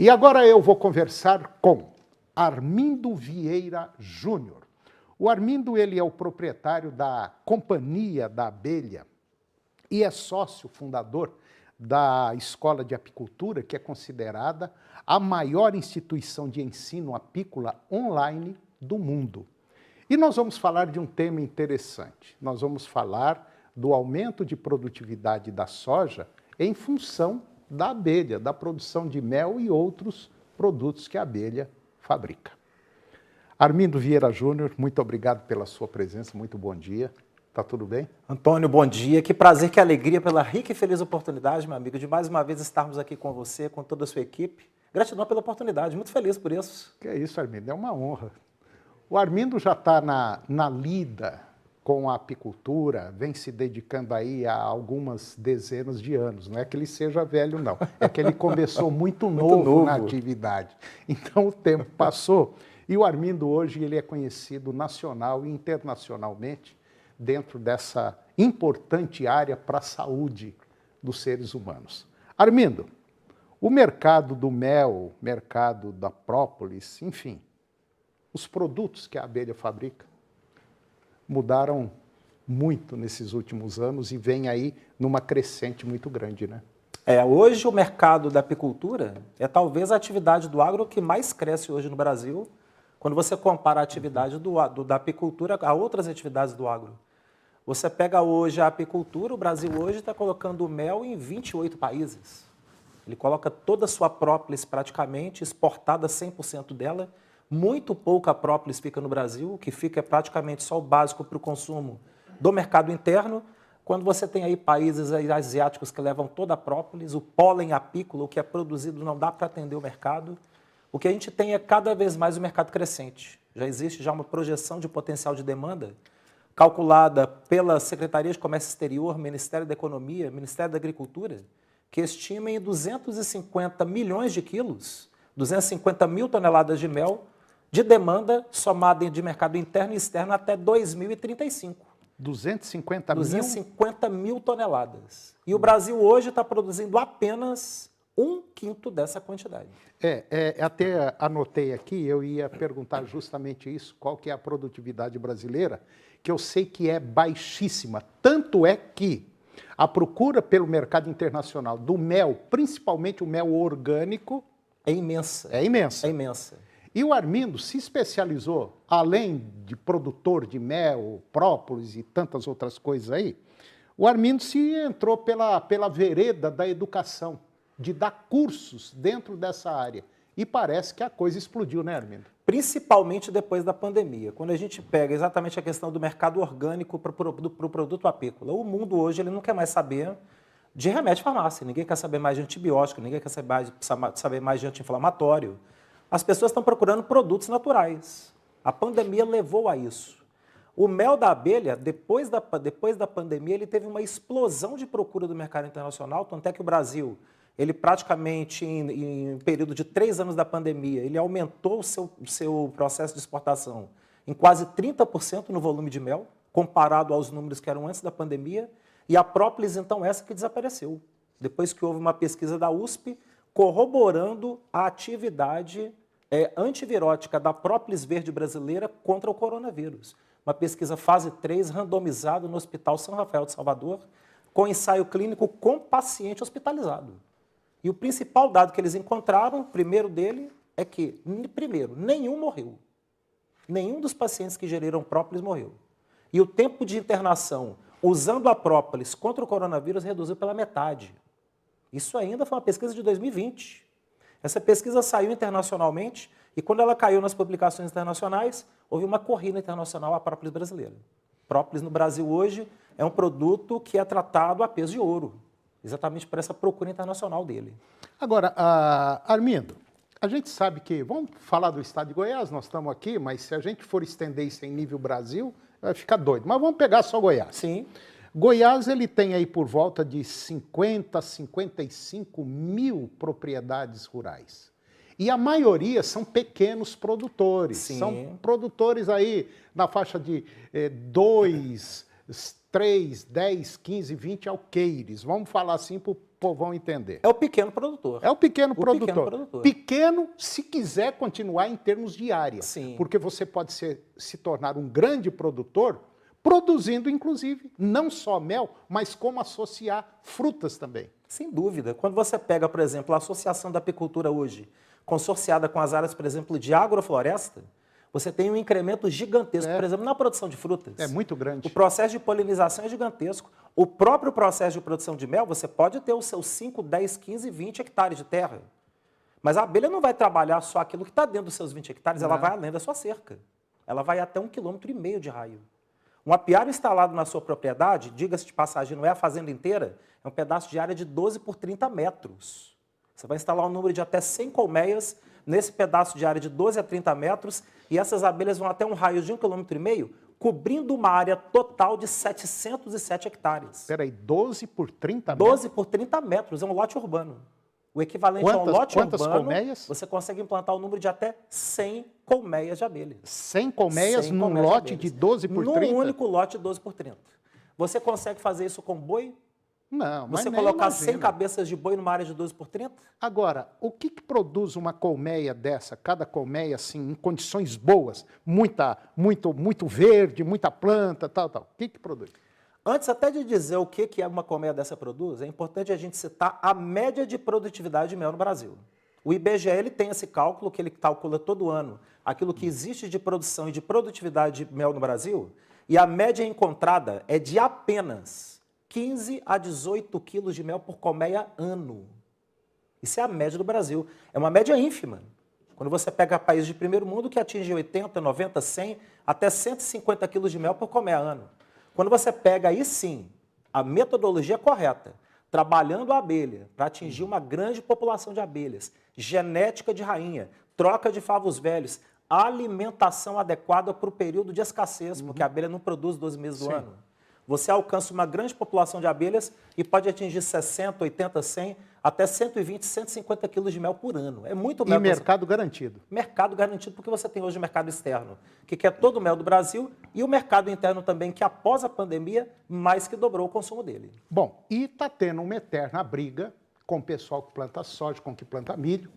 E agora eu vou conversar com Armindo Vieira Júnior. O Armindo, ele é o proprietário da Companhia da Abelha e é sócio fundador da Escola de Apicultura, que é considerada a maior instituição de ensino apícola online do mundo. E nós vamos falar de um tema interessante. Nós vamos falar do aumento de produtividade da soja em função da abelha, da produção de mel e outros produtos que a abelha fabrica. Armindo Vieira Júnior, muito obrigado pela sua presença, muito bom dia. Tá tudo bem? Antônio, bom dia. Que prazer, que alegria pela rica e feliz oportunidade, meu amigo, de mais uma vez estarmos aqui com você, com toda a sua equipe. Gratidão pela oportunidade, muito feliz por isso. Que é isso, Armindo, é uma honra. O Armindo já está na lida com a apicultura, vem se dedicando aí há algumas dezenas de anos. Não é que ele seja velho, não. É que ele começou muito novo na atividade. Então o tempo passou e o Armindo hoje ele é conhecido nacional e internacionalmente dentro dessa importante área para a saúde dos seres humanos. Armindo, o mercado do mel, mercado da própolis, enfim, os produtos que a abelha fabrica mudaram muito nesses últimos anos e vem aí numa crescente muito grande, né? Hoje o mercado da apicultura é talvez a atividade do agro que mais cresce hoje no Brasil, quando você compara a atividade da apicultura a outras atividades do agro. Você pega hoje a apicultura, o Brasil hoje está colocando mel em 28 países. Ele coloca toda a sua própolis praticamente, exportada 100% dela. Muito pouca própolis fica no Brasil, o que fica é praticamente só o básico para o consumo do mercado interno. Quando você tem aí países asiáticos que levam toda a própolis, o pólen apícola, o que é produzido não dá para atender o mercado. O que a gente tem é cada vez mais o mercado crescente. Já existe uma projeção de potencial de demanda calculada pela Secretaria de Comércio Exterior, Ministério da Economia, Ministério da Agricultura, que estima em 250 milhões de quilos, 250 mil toneladas de mel, de demanda somada de mercado interno e externo até 2035. 250 mil? 250 mil toneladas. E o Brasil hoje está produzindo apenas 1/5 dessa quantidade. Até anotei aqui, eu ia perguntar justamente isso, qual que é a produtividade brasileira, que eu sei que é baixíssima. Tanto é que a procura pelo mercado internacional do mel, principalmente o mel orgânico, é imensa. É imensa. É imensa. E o Armindo se especializou, além de produtor de mel, própolis e tantas outras coisas aí, o Armindo se entrou pela vereda da educação, de dar cursos dentro dessa área. E parece que a coisa explodiu, né, Armindo? Principalmente depois da pandemia, quando a gente pega exatamente a questão do mercado orgânico para o produto apícola. O mundo hoje ele não quer mais saber de remédio de farmácia, ninguém quer saber mais de antibiótico, ninguém quer saber mais de anti-inflamatório. As pessoas estão procurando produtos naturais. A pandemia levou a isso. O mel da abelha, depois da pandemia, ele teve uma explosão de procura do mercado internacional, tanto é que o Brasil, ele praticamente, em período de 3 anos da pandemia, ele aumentou o seu processo de exportação em quase 30% no volume de mel, comparado aos números que eram antes da pandemia, e a própolis, então, essa que desapareceu. Depois que houve uma pesquisa da USP, corroborando a atividade antivirótica da própolis verde brasileira contra o coronavírus. Uma pesquisa fase 3, randomizada no Hospital São Rafael de Salvador, com ensaio clínico com paciente hospitalizado. E o principal dado que eles encontraram, primeiro dele, é que, primeiro, nenhum morreu. Nenhum dos pacientes que geriram própolis morreu. E o tempo de internação usando a própolis contra o coronavírus reduziu pela metade. Isso ainda foi uma pesquisa de 2020. Essa pesquisa saiu internacionalmente e quando ela caiu nas publicações internacionais, houve uma corrida internacional à própolis brasileira. Própolis no Brasil hoje é um produto que é tratado a peso de ouro, exatamente por essa procura internacional dele. Agora, Armindo, a gente sabe que, vamos falar do estado de Goiás, nós estamos aqui, mas se a gente for estender isso em nível Brasil, vai ficar doido. Mas vamos pegar só Goiás. Sim. Goiás ele tem aí por volta de 50, 55 mil propriedades rurais. E a maioria são pequenos produtores. Sim. São produtores aí na faixa de 2, 3, 10, 15, 20 alqueires. Vamos falar assim para o povão entender. É o pequeno produtor. É o pequeno produtor. Pequeno produtor. Pequeno, se quiser continuar em termos de área. Sim. Porque você pode se tornar um grande produtor, produzindo, inclusive, não só mel, mas como associar frutas também. Sem dúvida. Quando você pega, por exemplo, a Associação da Apicultura hoje, consorciada com as áreas, por exemplo, de agrofloresta, você tem um incremento gigantesco, por exemplo, na produção de frutas. É muito grande. O processo de polinização é gigantesco. O próprio processo de produção de mel, você pode ter os seus 5, 10, 15, 20 hectares de terra. Mas a abelha não vai trabalhar só aquilo que está dentro dos seus 20 hectares, ela vai além da sua cerca. Ela vai até 1,5 km de raio. Um apiário instalado na sua propriedade, diga-se de passagem, não é a fazenda inteira, é um pedaço de área de 12 por 30 metros. Você vai instalar um número de até 100 colmeias nesse pedaço de área de 12 a 30 metros e essas abelhas vão até um raio de 1,5 km, cobrindo uma área total de 707 hectares. Espera aí, 12 por 30 metros? 12 por 30 metros, é um lote urbano. O equivalente a um lote quantas urbano, colmeias? você consegue implantar um número de até 100 colmeias de abelhas. 100 colmeias num lote de 12 por 30? Num único lote de 12 por 30. Você consegue fazer isso com boi? Não, mas Você nem colocar imagino. 100 cabeças de boi numa área de 12 por 30? Agora, o que produz uma colmeia dessa? Cada colmeia, assim, em condições boas, muito verde, muita planta, tal. O que produz? Antes até de dizer o que uma colmeia dessa produz, é importante a gente citar a média de produtividade de mel no Brasil. O IBGE ele tem esse cálculo que ele calcula todo ano aquilo que existe de produção e de produtividade de mel no Brasil, e a média encontrada é de apenas 15 a 18 quilos de mel por colmeia ano. Isso é a média do Brasil. É uma média ínfima. Quando você pega países de primeiro mundo que atingem 80, 90, 100, até 150 quilos de mel por colmeia ano. Quando você pega aí sim a metodologia correta, trabalhando a abelha para atingir uma grande população de abelhas, genética de rainha, troca de favos velhos, alimentação adequada para o período de escassez, porque a abelha não produz 12 meses do ano. Você alcança uma grande população de abelhas e pode atingir 60, 80, 100, até 120, 150 quilos de mel por ano. É muito mel. E mercado garantido. Mercado garantido, porque você tem hoje o mercado externo, que quer todo o mel do Brasil, e o mercado interno também, que após a pandemia, mais que dobrou o consumo dele. Bom, e está tendo uma eterna briga com o pessoal que planta soja, com o que planta milho,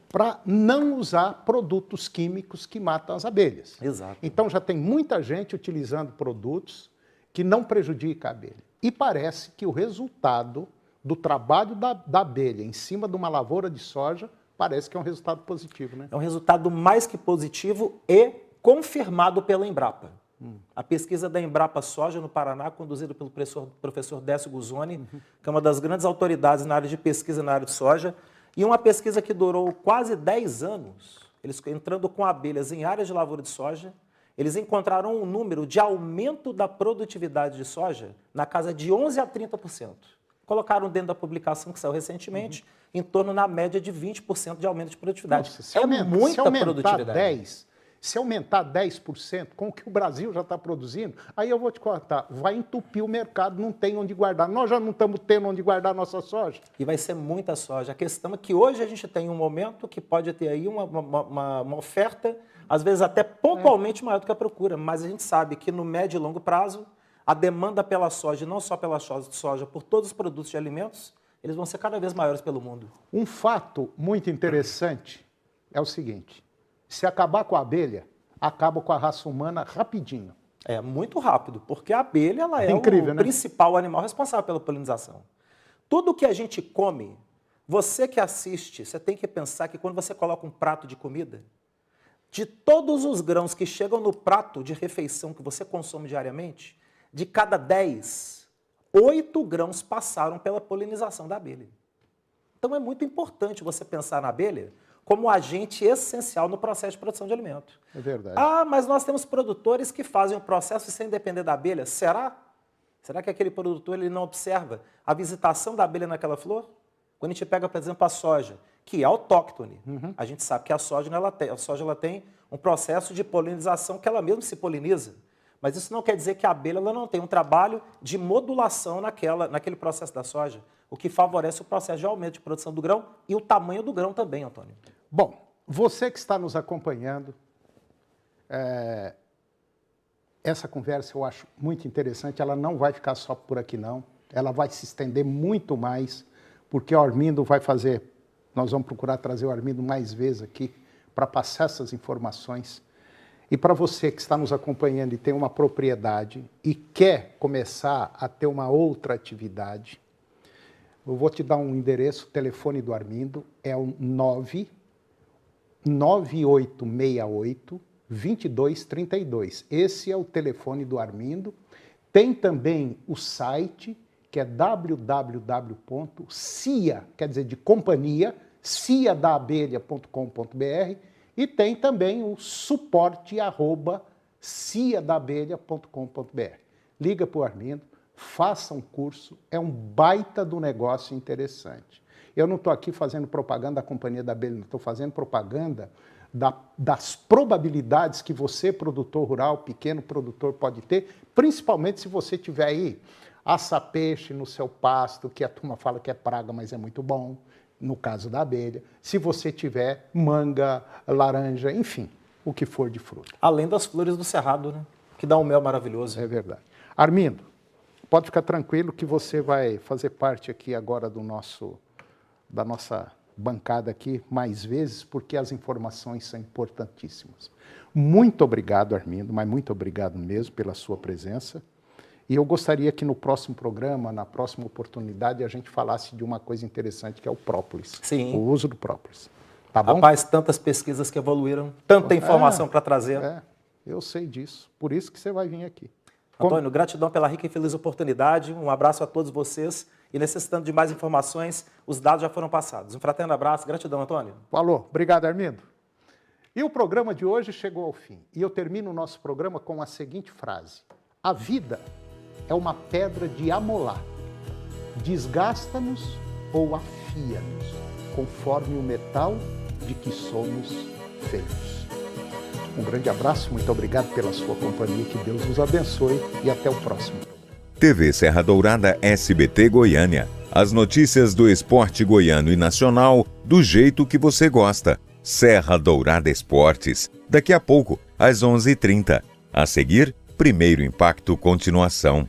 para não usar produtos químicos que matam as abelhas. Exato. Então já tem muita gente utilizando produtos que não prejudicam a abelha. E parece que o resultado do trabalho da abelha em cima de uma lavoura de soja parece que é um resultado positivo, né? É um resultado mais que positivo e confirmado pela Embrapa. A pesquisa da Embrapa Soja no Paraná, conduzida pelo professor Décio Guzoni, que é uma das grandes autoridades na área de pesquisa na área de soja, e uma pesquisa que durou quase 10 anos, eles entrando com abelhas em áreas de lavoura de soja, eles encontraram um número de aumento da produtividade de soja na casa de 11 a 30%. Colocaram dentro da publicação que saiu recentemente, em torno na média de 20% de aumento de produtividade. Nossa, muita produtividade. Se aumentar 10% com o que o Brasil já está produzindo, aí eu vou te contar, vai entupir o mercado, não tem onde guardar. Nós já não estamos tendo onde guardar nossa soja. E vai ser muita soja. A questão é que hoje a gente tem um momento que pode ter aí uma oferta, às vezes até pontualmente maior do que a procura, mas a gente sabe que no médio e longo prazo, a demanda pela soja, e não só pela soja, por todos os produtos de alimentos, eles vão ser cada vez maiores pelo mundo. Um fato muito interessante é o seguinte, se acabar com a abelha, acaba com a raça humana rapidinho. É muito rápido, porque a abelha ela é incrível, o né? principal animal responsável pela polinização. Tudo que a gente come, você que assiste, você tem que pensar que quando você coloca um prato de comida, de todos os grãos que chegam no prato de refeição que você consome diariamente, de cada 10, 8 grãos passaram pela polinização da abelha. Então é muito importante você pensar na abelha como agente essencial no processo de produção de alimento. É verdade. Ah, mas nós temos produtores que fazem o processo sem depender da abelha. Será? Será que aquele produtor ele não observa a visitação da abelha naquela flor? Quando a gente pega, por exemplo, a soja, que é autóctone, a gente sabe que a soja ela tem um processo de polinização que ela mesma se poliniza. Mas isso não quer dizer que a abelha ela não tem um trabalho de modulação naquele processo da soja, o que favorece o processo de aumento de produção do grão e o tamanho do grão também, Antônio. Bom, você que está nos acompanhando, essa conversa eu acho muito interessante, ela não vai ficar só por aqui não, ela vai se estender muito mais, porque o Armindo vai fazer, nós vamos procurar trazer o Armindo mais vezes aqui, para passar essas informações. E para você que está nos acompanhando e tem uma propriedade e quer começar a ter uma outra atividade, eu vou te dar um endereço, o telefone do Armindo é o 99868-2232. Esse é o telefone do Armindo. Tem também o site, que é www.cia, quer dizer, de companhia, ciadaabelha.com.br, e tem também o suporte@ciadaabelha.com.br. Liga para o Armindo, faça um curso, é um baita do negócio interessante. Eu não estou aqui fazendo propaganda da Companhia da Abelha, estou fazendo propaganda das probabilidades que você, produtor rural, pequeno produtor, pode ter, principalmente se você tiver aí aça-peixe no seu pasto, que a turma fala que é praga, mas é muito bom, no caso da abelha, se você tiver manga, laranja, enfim, o que for de fruta. Além das flores do cerrado, né? Que dá um mel maravilhoso. É verdade. Armindo, pode ficar tranquilo que você vai fazer parte aqui agora da nossa bancada aqui mais vezes, porque as informações são importantíssimas. Muito obrigado, Armindo, mas muito obrigado mesmo pela sua presença. E eu gostaria que no próximo programa, na próxima oportunidade, a gente falasse de uma coisa interessante, que é o própolis. Sim. O uso do própolis. Tá bom? Rapaz, tantas pesquisas que evoluíram, tanta informação para trazer. Eu sei disso. Por isso que você vai vir aqui. Antônio, gratidão pela rica e feliz oportunidade. Um abraço a todos vocês. E necessitando de mais informações, os dados já foram passados. Um fraterno abraço. Gratidão, Antônio. Falou. Obrigado, Armindo. E o programa de hoje chegou ao fim. E eu termino o nosso programa com a seguinte frase. A vida é uma pedra de amolar. Desgasta-nos ou afia-nos, conforme o metal de que somos feitos. Um grande abraço, muito obrigado pela sua companhia, que Deus nos abençoe e até o próximo. TV Serra Dourada SBT Goiânia. As notícias do esporte goiano e nacional do jeito que você gosta. Serra Dourada Esportes. Daqui a pouco, às 11h30. A seguir, Primeiro Impacto Continuação.